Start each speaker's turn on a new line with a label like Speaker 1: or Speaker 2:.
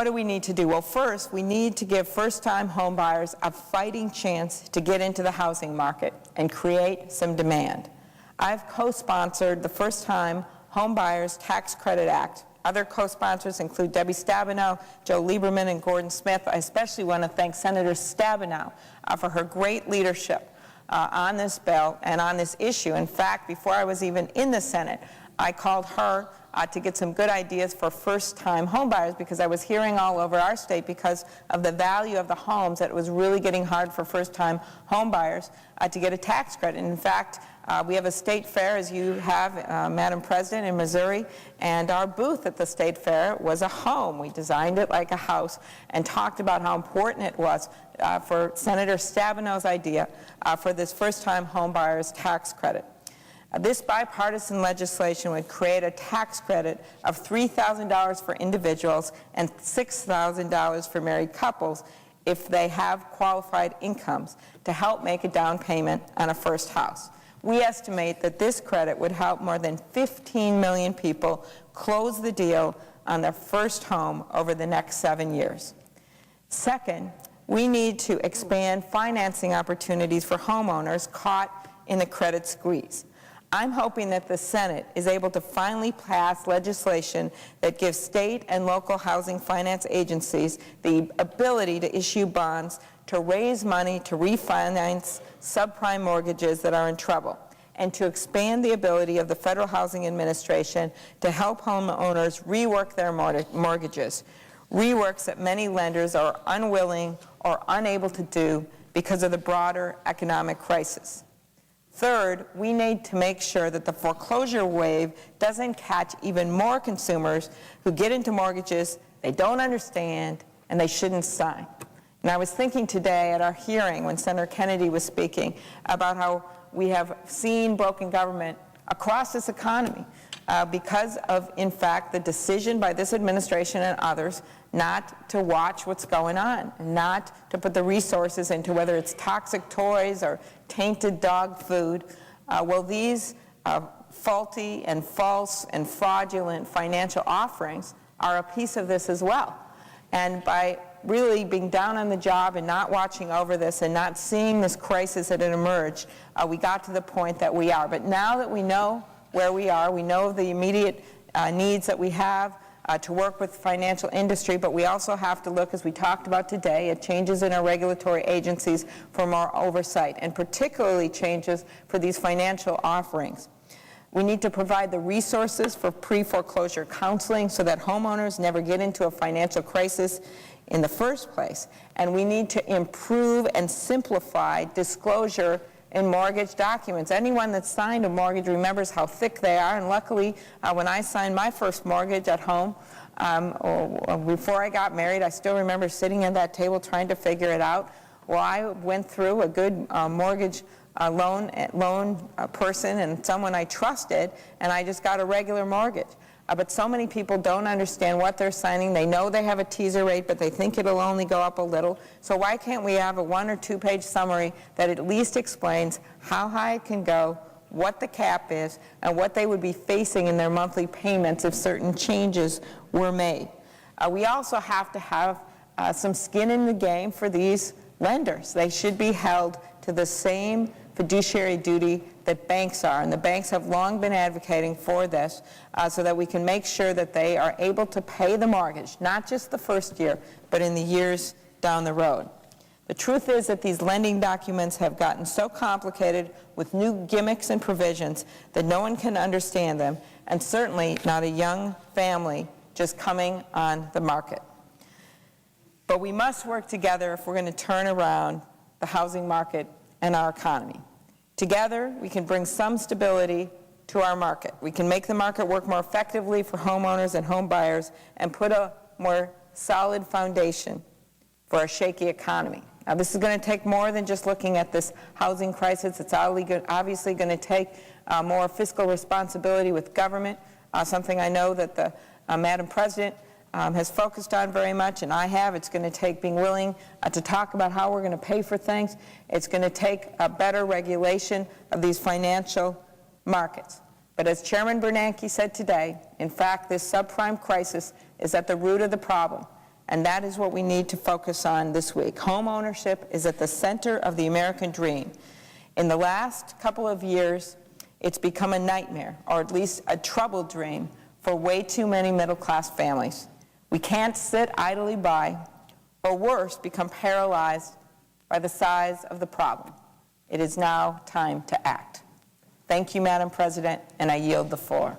Speaker 1: What do we need to do? Well, first, we need to give first-time home buyers a fighting chance to get into the housing market and create some demand. I've co-sponsored the First-Time Home Buyers Tax Credit Act. Other co-sponsors include Debbie Stabenow, Joe Lieberman, and Gordon Smith. I especially want to thank Senator Stabenow for her great leadership on this bill and on this issue. In fact, before I was even in the Senate, I called her to get some good ideas for first-time homebuyers, because I was hearing all over our state, because of the value of the homes, that it was really getting hard for first-time homebuyers to get a tax credit. And in fact, we have a state fair, as you have, Madam President, in Missouri, and our booth at the state fair was a home. We designed it like a house and talked about how important it was for Senator Stabenow's idea for this first-time homebuyers tax credit. This bipartisan legislation would create a tax credit of $3,000 for individuals and $6,000 for married couples if they have qualified incomes to help make a down payment on a first house. We estimate that this credit would help more than 15 million people close the deal on their first home over the next 7 years. Second, we need to expand financing opportunities for homeowners caught in the credit squeeze. I'm hoping that the Senate is able to finally pass legislation that gives state and local housing finance agencies the ability to issue bonds to raise money to refinance subprime mortgages that are in trouble, and to expand the ability of the Federal Housing Administration to help homeowners rework their mortgages, reworks that many lenders are unwilling or unable to do because of the broader economic crisis. Third, we need to make sure that the foreclosure wave doesn't catch even more consumers who get into mortgages they don't understand and they shouldn't sign. And I was thinking today at our hearing when Senator Kennedy was speaking about how we have seen broken government across this economy because of, in fact, the decision by this administration and others not to watch what's going on, not to put the resources into whether it's toxic toys or tainted dog food. Well, these faulty and false and fraudulent financial offerings are a piece of this as well. And by really being down on the job and not watching over this and not seeing this crisis that had emerged, we got to the point that we are. But now that we know where we are, we know the immediate needs that we have to work with the financial industry, but we also have to look, as we talked about today, at changes in our regulatory agencies for more oversight, and particularly changes for these financial offerings. We need to provide the resources for pre-foreclosure counseling so that homeowners never get into a financial crisis in the first place. And we need to improve and simplify disclosure in mortgage documents. Anyone that's signed a mortgage remembers how thick they are, and luckily when I signed my first mortgage at home, before I got married, I still remember sitting at that table trying to figure it out. Well, I went through a good mortgage loan person and someone I trusted, and I just got a regular mortgage. But so many people don't understand what they're signing. They know they have a teaser rate, but they think it'll only go up a little. So why can't we have a 1- or 2-page summary that at least explains how high it can go, what the cap is, and what they would be facing in their monthly payments if certain changes were made? We also have to have some skin in the game for these lenders. They should be held to the same fiduciary duty that banks are, and the banks have long been advocating for this so that we can make sure that they are able to pay the mortgage, not just the first year, but in the years down the road. The truth is that these lending documents have gotten so complicated with new gimmicks and provisions that no one can understand them, and certainly not a young family just coming on the market. But we must work together if we're going to turn around the housing market and our economy. Together, we can bring some stability to our market. We can make the market work more effectively for homeowners and home buyers and put a more solid foundation for a shaky economy. Now, this is going to take more than just looking at this housing crisis. It's obviously going to take more fiscal responsibility with government, something I know that the Madam President has focused on very much, and I have. It's going to take being willing to talk about how we're going to pay for things. It's going to take a better regulation of these financial markets. But as Chairman Bernanke said today, in fact, this subprime crisis is at the root of the problem, and that is what we need to focus on this week. Home ownership is at the center of the American dream. In the last couple of years, it's become a nightmare, or at least a troubled dream, for way too many middle-class families. We can't sit idly by, or worse, become paralyzed by the size of the problem. It is now time to act. Thank you, Madam President, and I yield the floor.